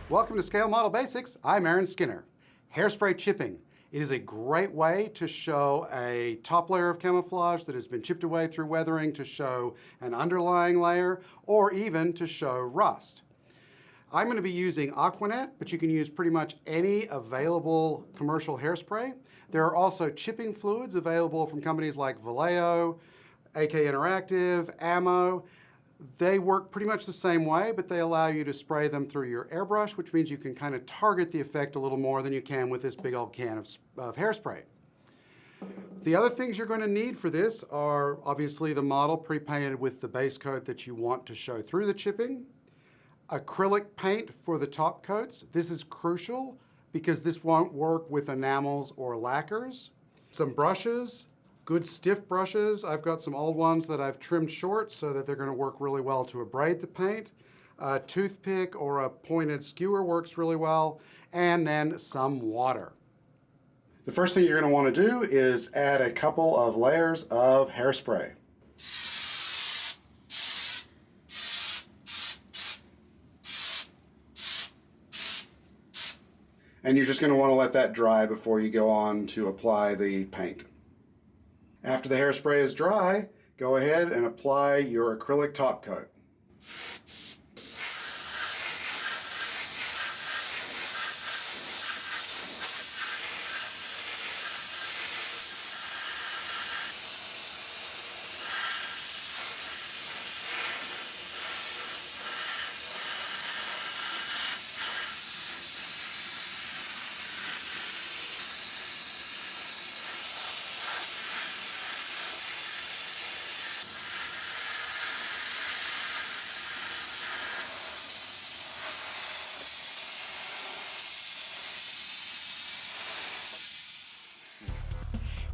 Welcome to Scale Model Basics. I'm Aaron Skinner. Hairspray chipping. It is a great way to show a top layer of camouflage that has been chipped away through weathering to show an underlying layer or even to show rust. I'm going to be using Aquanet, but you can use pretty much any available commercial hairspray. There are also chipping fluids available from companies like Vallejo, AK Interactive, Ammo. They work pretty much the same way, but they allow you to spray them through your airbrush, which means you can kind of target the effect a little more than you can with this big old can of hairspray. The other things you're going to need for this are obviously the model pre-painted with the base coat that you want to show through the chipping, acrylic paint for the top coats. This is crucial because this won't work with enamels or lacquers. Some brushes. Good stiff brushes. I've got some old ones that I've trimmed short so that they're going to work really well to abrade the paint. A toothpick or a pointed skewer works really well. And then some water. The first thing you're going to want to do is add a couple of layers of hairspray. And you're just going to want to let that dry before you go on to apply the paint. After the hairspray is dry, go ahead and apply your acrylic top coat.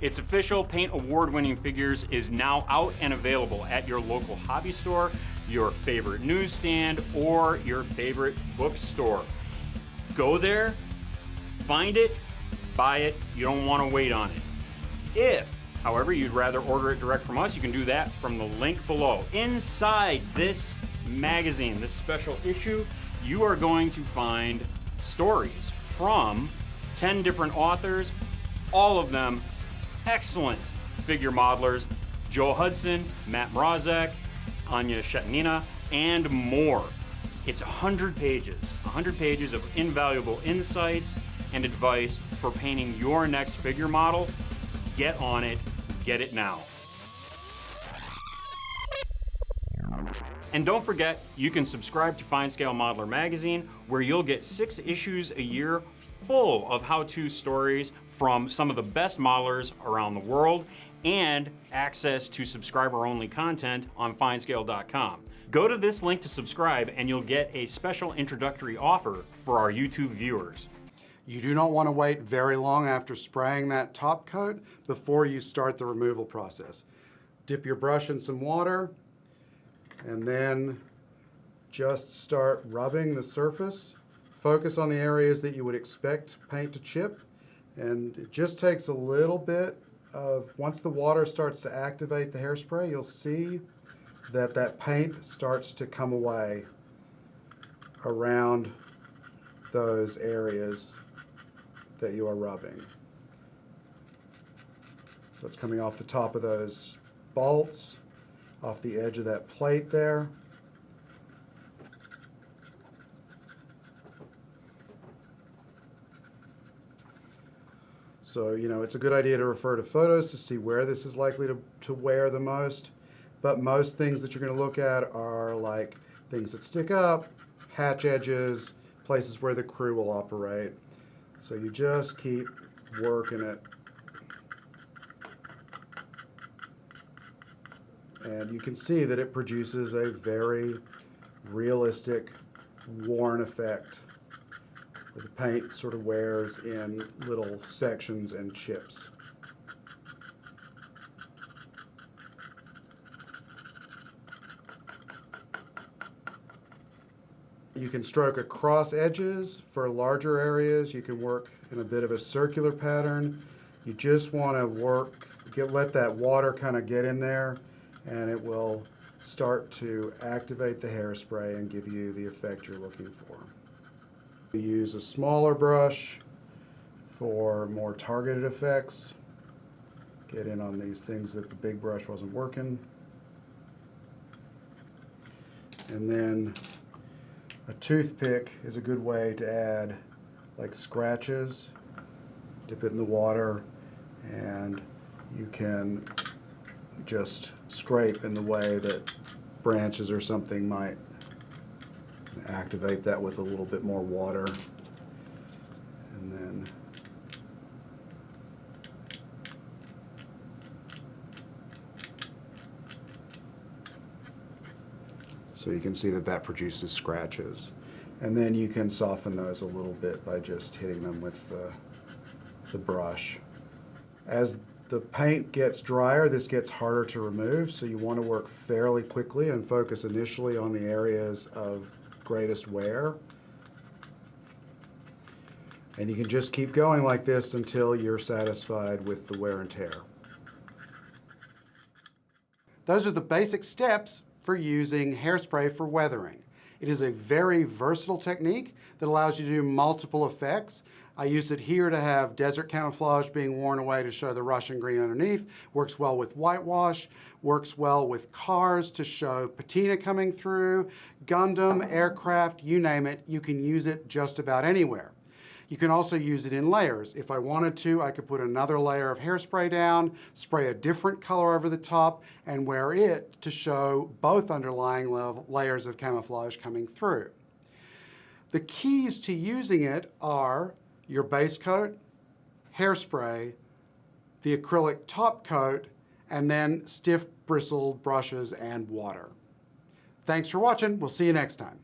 Its official Paint Award-winning figures is now out and available at your local hobby store, your favorite newsstand, or your favorite bookstore. Go there, find it, buy it. You don't want to wait on it. If, however, you'd rather order it direct from us, you can do that from the link below. Inside this magazine, this special issue, you are going to find stories from 10 different authors, all of them excellent figure modelers: Joe Hudson, Matt Mrazek, Anya Shetnina, and more. It's 100 pages of invaluable insights and advice for painting your next figure model. Get on it, get it now. And don't forget, you can subscribe to FineScale Modeler magazine, where you'll get 6 issues a year full of how-to stories from some of the best modelers around the world, and access to subscriber-only content on FineScale.com. Go to this link to subscribe and you'll get a special introductory offer for our YouTube viewers. You do not want to wait very long after spraying that top coat before you start the removal process. Dip your brush in some water and then just start rubbing the surface. Focus on the areas that you would expect paint to chip, and it just takes a little bit of, once the water starts to activate the hairspray, you'll see that that paint starts to come away around those areas that you are rubbing. So it's coming off the top of those bolts, off the edge of that plate there. So, you know, it's a good idea to refer to photos to see where this is likely to wear the most. But most things that you're going to look at are like things that stick up, hatch edges, places where the crew will operate. So you just keep working it. And you can see that it produces a very realistic worn effect, where the paint sort of wears in little sections and chips. You can stroke across edges for larger areas. You can work in a bit of a circular pattern. You just want to let that water kind of get in there, and it will start to activate the hairspray and give you the effect you're looking for. We use a smaller brush for more targeted effects. Get in on these things that the big brush wasn't working. And then a toothpick is a good way to add like scratches. Dip it in the water and you can just scrape in the way that branches or something might. Activate that with a little bit more water. And then so you can see that that produces scratches. And then you can soften those a little bit by just hitting them with the brush. As the paint gets drier, this gets harder to remove, so you want to work fairly quickly and focus initially on the areas of greatest wear. And you can just keep going like this until you're satisfied with the wear and tear. Those are the basic steps for using hairspray for weathering. It is a very versatile technique that allows you to do multiple effects. I use it here to have desert camouflage being worn away to show the Russian green underneath. Works well with whitewash. Works well with cars to show patina coming through. Gundam, aircraft, you name it, you can use it just about anywhere. You can also use it in layers. If I wanted to, I could put another layer of hairspray down, spray a different color over the top, and wear it to show both underlying layers of camouflage coming through. The keys to using it are your base coat, hairspray, the acrylic top coat, and then stiff bristled brushes and water. Thanks for watching. We'll see you next time.